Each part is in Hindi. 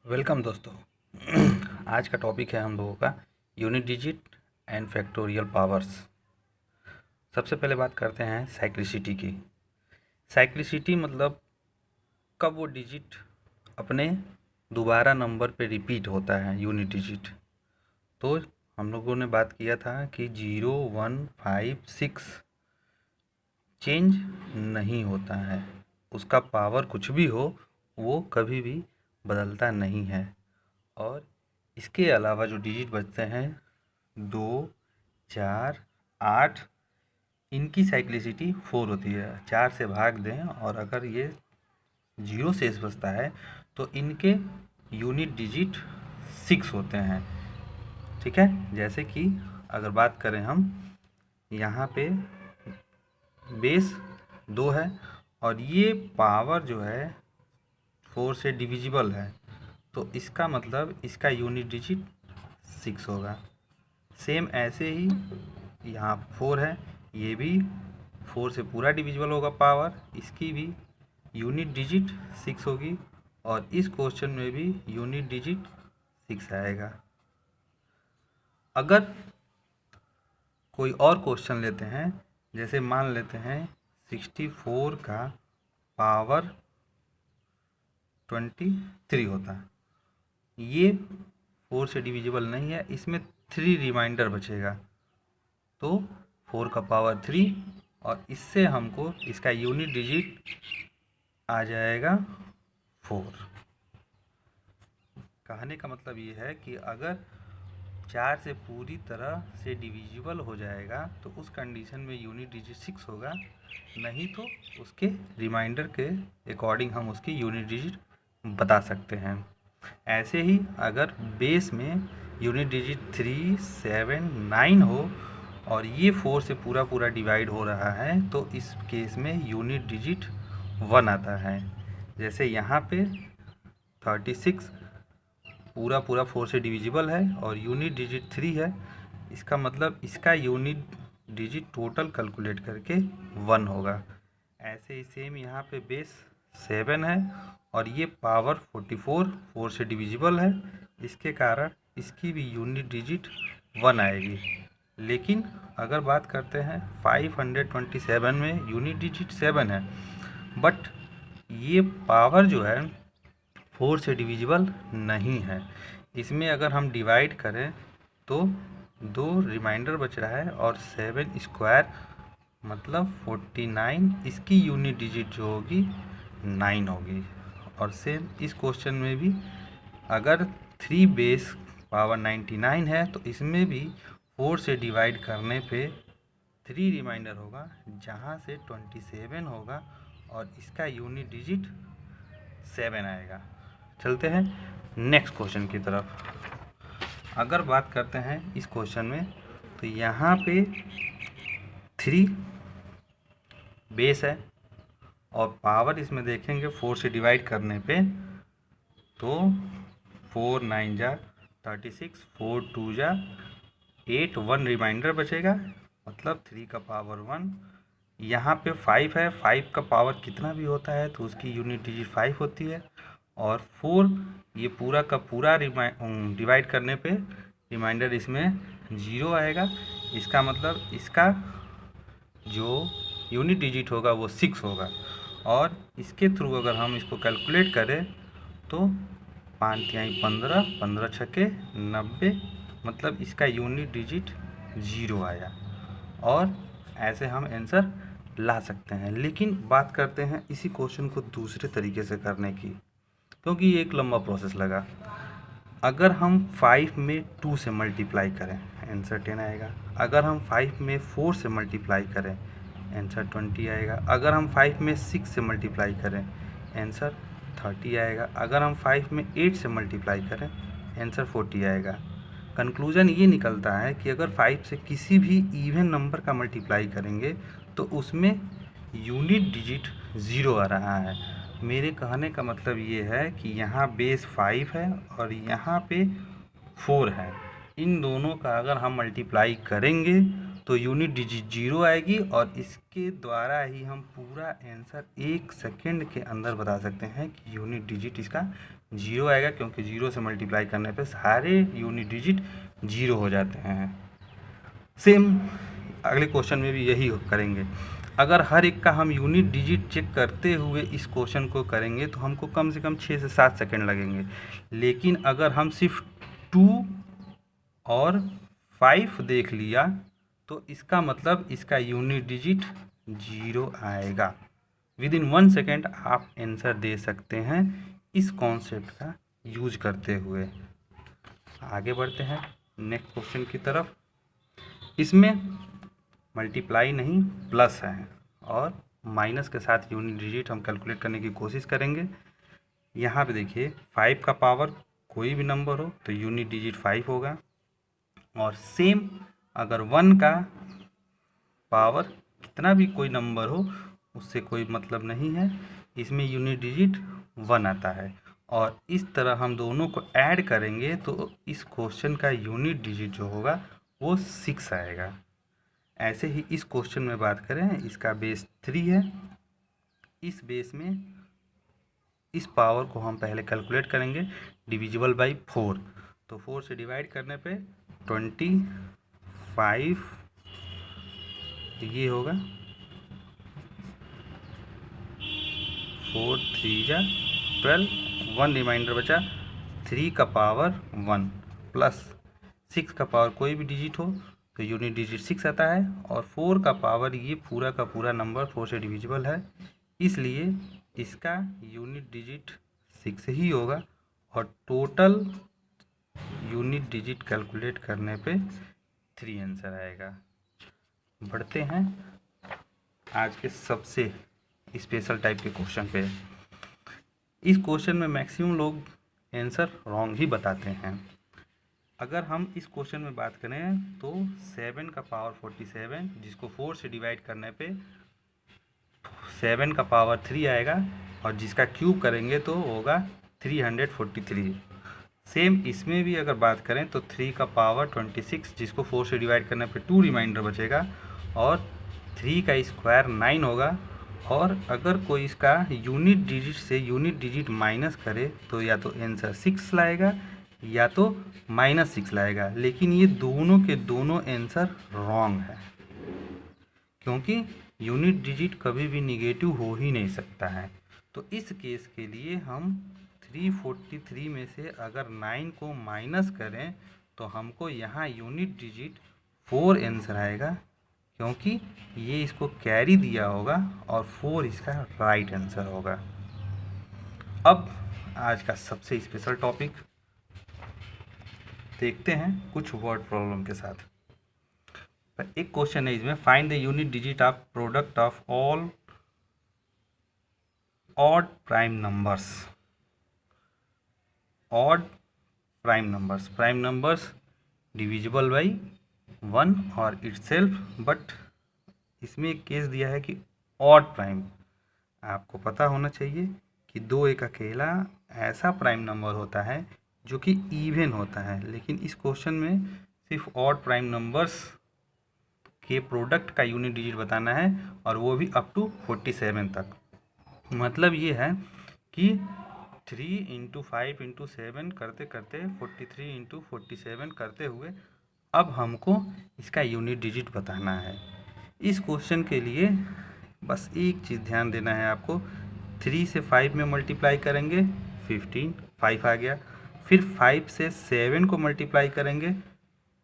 वेलकम दोस्तों। आज का टॉपिक है हम लोगों का unit digit and factorial powers. सबसे पहले बात करते हैं साइक्लिसिटी की। साइक्लिसिटी मतलब कब वो डिजिट अपने दोबारा नंबर पे रिपीट होता है यूनिट डिजिट। तो हम लोगों ने बात किया था कि 0, 1, 5, 6 चेंज नहीं होता है, उसका पावर कुछ भी हो वो कभी भी बदलता नहीं है। और इसके अलावा जो डिजिट बचते हैं 2, 4, 8, इनकी साइक्लिसिटी 4 होती है। 4 से भाग दें और अगर ये 0 शेष बचता है तो इनके यूनिट डिजिट 6 होते हैं। ठीक है, जैसे कि अगर बात करें हम यहाँ पे बेस 2 है और ये पावर जो है 4 से डिविजिबल है, तो इसका मतलब इसका यूनिट डिजिट 6 होगा। सेम ऐसे ही यहाँ 4 है, ये भी 4 से पूरा डिविजिबल होगा पावर, इसकी भी यूनिट डिजिट 6 होगी और इस क्वेश्चन में भी यूनिट डिजिट 6 आएगा। अगर कोई और क्वेश्चन लेते हैं, जैसे मान लेते हैं 64 का पावर 23 होता है, ये 4 से डिविजिबल नहीं है, इसमें 3 रिमाइंडर बचेगा, तो 4 का पावर 3 और इससे हमको इसका यूनिट डिजिट आ जाएगा 4। कहने का मतलब ये है कि अगर 4 से पूरी तरह से डिविजिबल हो जाएगा तो उस कंडीशन में यूनिट डिजिट 6 होगा, नहीं तो उसके रिमाइंडर के अकॉर्डिंग हम उसकी यूनिट डिजिट बता सकते हैं। ऐसे ही अगर बेस में यूनिट डिजिट 3, 7, 9 हो और ये 4 से पूरा पूरा डिवाइड हो रहा है तो इस केस में यूनिट डिजिट 1 आता है। जैसे यहाँ पे 36 पूरा पूरा 4 से डिविजिबल है और यूनिट डिजिट 3 है, इसका मतलब इसका यूनिट डिजिट टोटल कैलकुलेट करके 1 होगा। ऐसे ही सेम यहाँ पे बेस 7 है और ये पावर 44 4 से डिविजिबल है, इसके कारण इसकी भी यूनिट डिजिट 1 आएगी। लेकिन अगर बात करते हैं 527 में यूनिट डिजिट 7 है, बट ये पावर जो है 4 से डिविजिबल नहीं है। इसमें अगर हम डिवाइड करें तो 2 रिमाइंडर बच रहा है और 7 स्क्वायर मतलब 49, इसकी यूनिट डिजिट जो होगी 9 होगी। और सेम इस क्वेश्चन में भी अगर 3 बेस पावर 99 है तो इसमें भी 4 से डिवाइड करने पे 3 रिमाइंडर होगा, जहाँ से 27 होगा और इसका यूनिट डिजिट 7 आएगा। चलते हैं नेक्स्ट क्वेश्चन की तरफ। अगर बात करते हैं इस क्वेश्चन में तो यहाँ पे 3 बेस है और पावर इसमें देखेंगे 4 से डिवाइड करने पे तो 4 9 जा 36, 4 2 जा 8, 1 रिमाइंडर बचेगा मतलब 3 का पावर 1। यहाँ पे 5 है, 5 का पावर कितना भी होता है तो उसकी यूनिट डिजिट 5 होती है और 4 ये पूरा का पूरा डिवाइड करने पे रिमाइंडर इसमें 0 आएगा, इसका मतलब इसका जो यूनिट डिजिट होगा वो 6 होगा। और इसके थ्रू अगर हम इसको कैलकुलेट करें तो 5 तिहाई 15, 15 छक्के 90, मतलब इसका यूनिट डिजिट 0 आया और ऐसे हम आंसर ला सकते हैं। लेकिन बात करते हैं इसी क्वेश्चन को दूसरे तरीके से करने की, क्योंकि ये एक लंबा प्रोसेस लगा। अगर हम 5 में 2 से मल्टीप्लाई करें आंसर 10 आएगा, अगर हम 5 में 4 से मल्टीप्लाई करें आंसर 20 आएगा, अगर हम 5 में 6 से मल्टीप्लाई करें आंसर 30 आएगा, अगर हम 5 में 8 से मल्टीप्लाई करें आंसर 40 आएगा। कंक्लूजन ये निकलता है कि अगर 5 से किसी भी इवन नंबर का मल्टीप्लाई करेंगे तो उसमें यूनिट डिजिट 0 आ रहा है। मेरे कहने का मतलब ये है कि यहाँ बेस 5 है और यहाँ पे 4 है, इन दोनों का अगर हम मल्टीप्लाई करेंगे तो यूनिट डिजिट 0 आएगी और इसके द्वारा ही हम पूरा आंसर 1 सेकेंड के अंदर बता सकते हैं कि यूनिट डिजिट इसका 0 आएगा, क्योंकि 0 से मल्टीप्लाई करने पे सारे यूनिट डिजिट 0 हो जाते हैं। सेम अगले क्वेश्चन में भी यही करेंगे। अगर हर एक का हम यूनिट डिजिट चेक करते हुए इस क्वेश्चन को करेंगे तो हमको कम से कम 6 से 7 सेकेंड लगेंगे, लेकिन अगर हम सिर्फ 2 और 5 देख लिया तो इसका मतलब इसका यूनिट डिजिट 0 आएगा। विद इन 1 सेकेंड आप आंसर दे सकते हैं इस कॉन्सेप्ट का यूज करते हुए। आगे बढ़ते हैं नेक्स्ट क्वेश्चन की तरफ। इसमें मल्टीप्लाई नहीं प्लस है और माइनस के साथ यूनिट डिजिट हम कैलकुलेट करने की कोशिश करेंगे। यहाँ पे देखिए 5 का पावर कोई भी नंबर हो तो यूनिट डिजिट 5 होगा, और सेम अगर 1 का पावर कितना भी कोई नंबर हो उससे कोई मतलब नहीं है, इसमें यूनिट डिजिट 1 आता है। और इस तरह हम दोनों को ऐड करेंगे तो इस क्वेश्चन का यूनिट डिजिट जो होगा वो 6 आएगा। ऐसे ही इस क्वेश्चन में बात करें, इसका बेस 3 है। इस बेस में इस पावर को हम पहले कैलकुलेट करेंगे डिविजिबल बाई 4, तो 4 से डिवाइड करने पे 25 ये होगा, 4 3 जा 12, 1 रिमाइंडर बचा, 3 का पावर 1 प्लस 6 का पावर कोई भी डिजिट हो तो यूनिट डिजिट 6 आता है, और 4 का पावर ये पूरा का पूरा नंबर 4 से डिविजिबल है, इसलिए इसका यूनिट डिजिट 6 ही होगा, और टोटल यूनिट डिजिट कैलकुलेट करने पे 3 आंसर आएगा। बढ़ते हैं आज के सबसे स्पेशल टाइप के क्वेश्चन पे। इस क्वेश्चन में मैक्सिमम लोग आंसर रॉन्ग ही बताते हैं। अगर हम इस क्वेश्चन में बात करें तो 7 का पावर 47 जिसको 4 से डिवाइड करने पे 7 का पावर 3 आएगा, और जिसका क्यूब करेंगे तो होगा 343। सेम इसमें भी अगर बात करें तो 3 का पावर 26 जिसको 4 से डिवाइड करने पे 2 रिमाइंडर बचेगा, और 3 का स्क्वायर 9 होगा। और अगर कोई इसका यूनिट डिजिट से यूनिट डिजिट माइनस करे तो या तो आंसर 6 लाएगा या तो -6 लाएगा, लेकिन ये दोनों के दोनों आंसर रॉन्ग है, क्योंकि यूनिट डिजिट कभी भी निगेटिव हो ही नहीं सकता है। तो इस केस के लिए हम 343 में से अगर 9 को माइनस करें तो हमको यहाँ यूनिट डिजिट 4 आंसर आएगा, क्योंकि ये इसको कैरी दिया होगा और 4 इसका राइट आंसर होगा। अब आज का सबसे स्पेशल टॉपिक देखते हैं कुछ वर्ड प्रॉब्लम के साथ। एक क्वेश्चन है इसमें, find the unit digit of product of all odd prime numbers. Odd prime numbers divisible by 1 और इटसेल्फ, बट इसमें एक केस दिया है कि ऑड प्राइम। आपको पता होना चाहिए कि 2 एक अकेला ऐसा प्राइम नंबर होता है जो कि इवन होता है, लेकिन इस क्वेश्चन में सिर्फ ऑड प्राइम नंबर्स के प्रोडक्ट का यूनिट डिजिट बताना है, और वो भी अप टू 47 तक। मतलब ये है कि 3 × 5 × 7 करते करते 43 × 47 करते हुए अब हमको इसका यूनिट डिजिट बताना है। इस क्वेश्चन के लिए बस एक चीज़ ध्यान देना है आपको, 3 से 5 में मल्टीप्लाई करेंगे 15, 5 आ गया। फिर 5 से 7 को मल्टीप्लाई करेंगे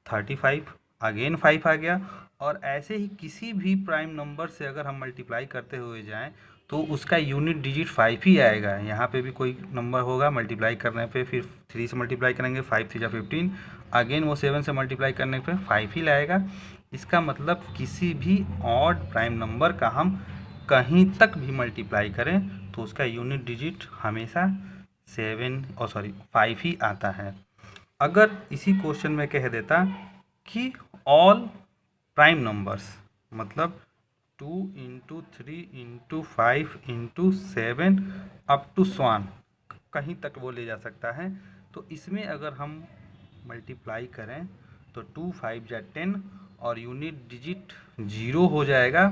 35, अगेन 5 आ गया। और ऐसे ही किसी भी प्राइम नंबर से अगर हम मल्टीप्लाई करते हुए जाएं तो उसका यूनिट डिजिट 5 ही आएगा। यहाँ पे भी कोई नंबर होगा मल्टीप्लाई करने पे, फिर 3 से मल्टीप्लाई करेंगे 5 3 जा 15, अगेन वो 7 से मल्टीप्लाई करने पे 5 ही लाएगा। इसका मतलब किसी भी ऑड प्राइम नंबर का हम कहीं तक भी मल्टीप्लाई करें तो उसका यूनिट डिजिट हमेशा 5 ही आता है। अगर इसी क्वेश्चन में कह देता कि ऑल प्राइम नंबर्स मतलब 2 × 3 × 5 × 7 अप टू स्वान, कहीं तक वो ले जा सकता है, तो इसमें अगर हम मल्टीप्लाई करें तो 2 5 जा 10 और यूनिट डिजिट 0 हो जाएगा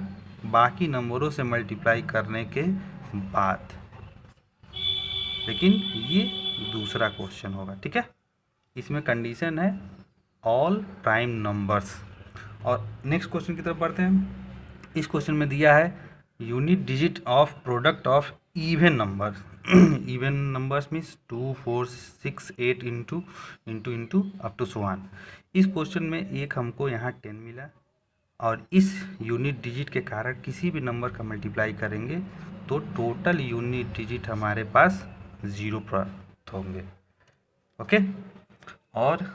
बाकी नंबरों से मल्टीप्लाई करने के बाद। लेकिन ये दूसरा क्वेश्चन होगा, ठीक है। इसमें कंडीशन है ऑल प्राइम नंबर्स। और नेक्स्ट क्वेश्चन की तरफ बढ़ते हैं। इस क्वेश्चन में दिया है unit digit of product of even numbers. Even numbers means 2, 4, 6, 8 into up to 1। इस क्वेश्चन में एक हमको यहाँ 10 मिला और इस यूनिट डिजिट के कारण किसी भी नंबर का मल्टीप्लाई करेंगे तो टोटल यूनिट डिजिट हमारे पास 0 प्राप्त होंगे। ओके, और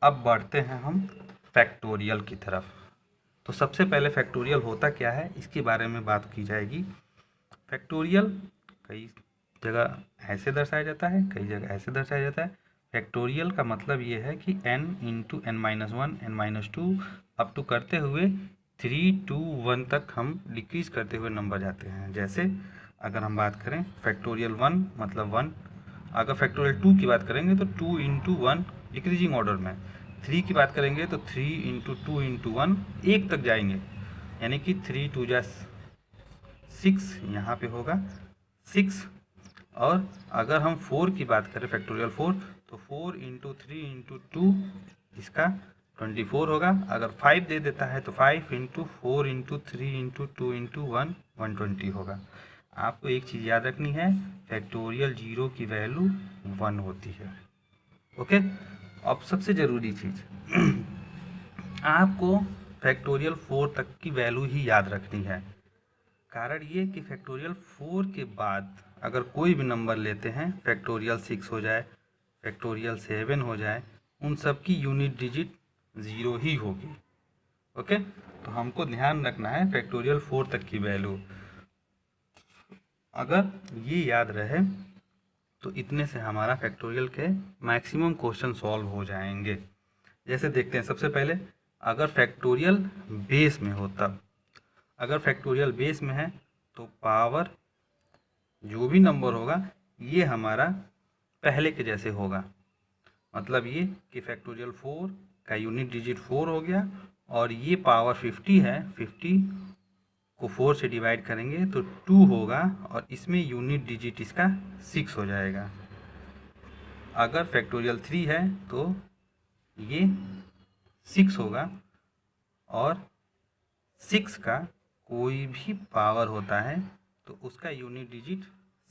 अब बढ़ते हैं हम फैक्टोरियल की तरफ। तो सबसे पहले फैक्टोरियल होता क्या है इसके बारे में बात की जाएगी। फैक्टोरियल कई जगह ऐसे दर्शाया जाता है, कई जगह ऐसे दर्शाया जाता है। फैक्टोरियल का मतलब ये है कि n into n-1 n-2 up to करते हुए 3, 2, 1 तक हम डिक्रीज करते हुए नंबर जाते हैं। जैसे अगर हम बात करें फैक्टोरियल 1 मतलब 1, अगर फैक्टोरियल 2 की बात करेंगे तो 2 इंटू 1 डिक्रीजिंग ऑर्डर में, 3 की बात करेंगे तो 3 इंटू 2 इंटू 1 1 तक जाएंगे, यानी कि 3 2 जा 6 यहाँ पे होगा 6। और अगर हम 4 की बात करें फैक्टोरियल 4 तो 4 इंटू 3 इंटू 2 इसका 24 होगा। अगर 5 दे देता है तो 5 इंटू 4 इंटू 3 इंटू 2 इंटू 1 120 होगा। आपको एक चीज़ याद रखनी है, फैक्टोरियल 0 की वैल्यू 1 होती है। ओके, अब सबसे ज़रूरी चीज़ आपको फैक्टोरियल 4 तक की वैल्यू ही याद रखनी है। कारण ये कि फैक्टोरियल 4 के बाद अगर कोई भी नंबर लेते हैं, फैक्टोरियल 6 हो जाए, फैक्टोरियल 7 हो जाए, उन सब की यूनिट डिजिट 0 ही होगी। ओके, तो हमको ध्यान रखना है फैक्टोरियल 4 तक की वैल्यू। अगर ये याद रहे तो इतने से हमारा फैक्टोरियल के मैक्सिमम क्वेश्चन सॉल्व हो जाएंगे। जैसे देखते हैं, सबसे पहले अगर फैक्टोरियल बेस में हो तब, अगर फैक्टोरियल बेस में है तो पावर जो भी नंबर होगा ये हमारा पहले के जैसे होगा। मतलब ये कि फैक्टोरियल 4 का यूनिट डिजिट 4 हो गया और ये पावर 50 है, 50 को 4 से डिवाइड करेंगे तो 2 होगा और इसमें यूनिट डिजिट इसका 6 हो जाएगा। अगर फैक्टोरियल 3 है तो ये 6 होगा और 6 का कोई भी पावर होता है तो उसका यूनिट डिजिट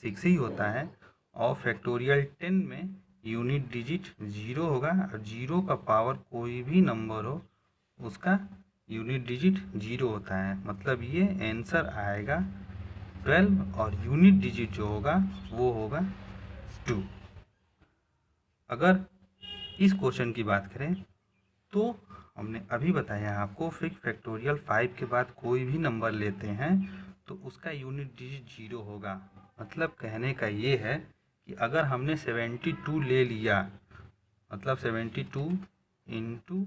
6 ही होता है। और फैक्टोरियल 10 में यूनिट डिजिट 0 होगा और 0 का पावर कोई भी नंबर हो उसका यूनिट डिजिट 0 होता है। मतलब ये आंसर आएगा 12 और यूनिट डिजिट जो होगा वो होगा 2। अगर इस क्वेश्चन की बात करें तो हमने अभी बताया आपको फैक्टोरियल 5 के बाद कोई भी नंबर लेते हैं तो उसका यूनिट डिजिट 0 होगा। मतलब कहने का ये है कि अगर हमने 72 ले लिया, मतलब 72 इंटू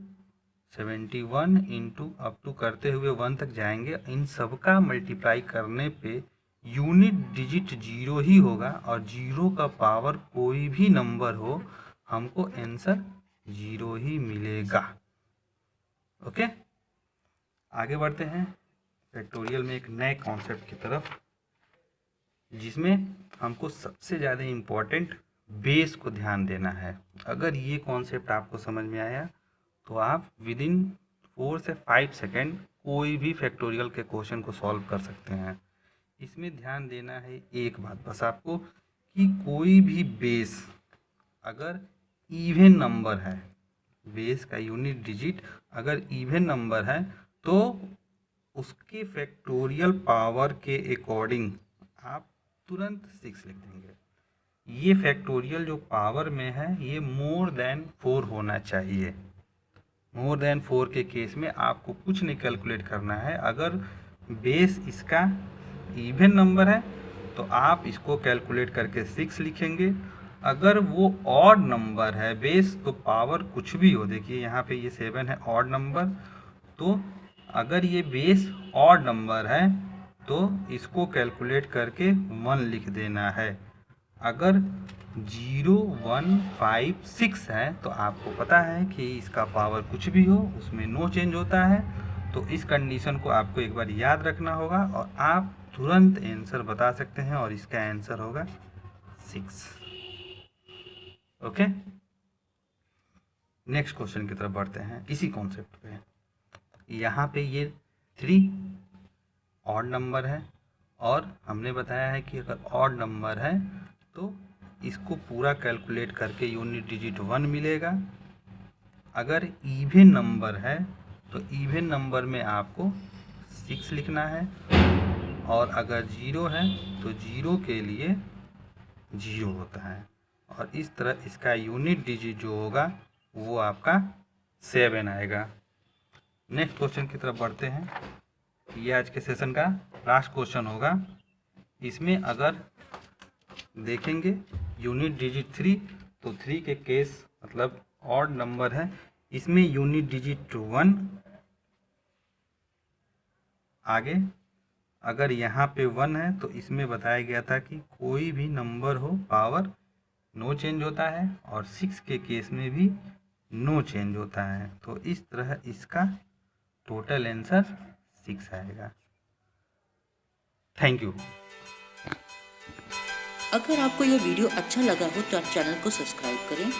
71 इंटू अप टू करते हुए 1 तक जाएंगे, इन सब का मल्टीप्लाई करने पे यूनिट डिजिट 0 ही होगा और 0 का पावर कोई भी नंबर हो हमको आंसर 0 ही मिलेगा। ओके, आगे बढ़ते हैं फैक्टोरियल में एक नए कॉन्सेप्ट की तरफ, जिसमें हमको सबसे ज़्यादा इम्पोर्टेंट बेस को ध्यान देना है। अगर ये कॉन्सेप्ट आपको समझ में आया तो आप विदिन 4 से 5 सेकेंड कोई भी फैक्टोरियल के क्वेश्चन को सॉल्व कर सकते हैं। इसमें ध्यान देना है एक बात बस आपको कि कोई भी बेस अगर इवन नंबर है, बेस का यूनिट डिजिट अगर इवन नंबर है तो उसके फैक्टोरियल पावर के अकॉर्डिंग आप तुरंत 6 लिख देंगे। ये फैक्टोरियल जो पावर में है ये मोर देन 4 होना चाहिए। मोर देन 4 के केस में आपको कुछ नहीं कैलकुलेट करना है। अगर बेस इसका इवन नंबर है तो आप इसको कैलकुलेट करके 6 लिखेंगे। अगर वो ऑड नंबर है बेस तो पावर कुछ भी हो, देखिए यहाँ पे ये 7 है ऑड नंबर, तो अगर ये बेस ऑड नंबर है तो इसको कैलकुलेट करके 1 लिख देना है। अगर 0 1 5 6 है तो आपको पता है कि इसका पावर कुछ भी हो उसमें नो चेंज होता है तो इस कंडीशन को आपको एक बार याद रखना होगा और आप तुरंत आंसर बता सकते हैं और इसका आंसर होगा 6। ओके, नेक्स्ट क्वेश्चन की तरफ बढ़ते हैं इसी कॉन्सेप्ट पे। यहाँ पे ये 3 ऑड नंबर है और हमने बताया है कि अगर ऑड नंबर है तो इसको पूरा कैलकुलेट करके यूनिट डिजिट 1 मिलेगा। अगर इवन नंबर है तो इवन नंबर में आपको 6 लिखना है और अगर 0 है तो 0 के लिए 0 होता है और इस तरह इसका यूनिट डिजिट जो होगा वो आपका 7 आएगा। नेक्स्ट क्वेश्चन की तरफ बढ़ते हैं। ये आज के सेशन का लास्ट क्वेश्चन होगा। इसमें अगर देखेंगे यूनिट डिजिट 3 तो 3 के केस मतलब ऑड नंबर है, इसमें यूनिट डिजिट 1 आगे। अगर यहाँ पे 1 है तो इसमें बताया गया था कि कोई भी नंबर हो पावर नो चेंज होता है और 6 के केस में भी नो चेंज होता है। तो इस तरह इसका टोटल आंसर 6 आएगा। Thank you. अगर आपको यह वीडियो अच्छा लगा हो तो आप चैनल को सब्सक्राइब करें।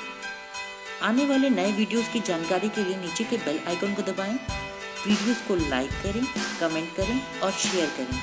आने वाले नए वीडियोस की जानकारी के लिए नीचे के बेल आइकन को दबाएं। वीडियोस को लाइक करें, कमेंट करें और शेयर करें।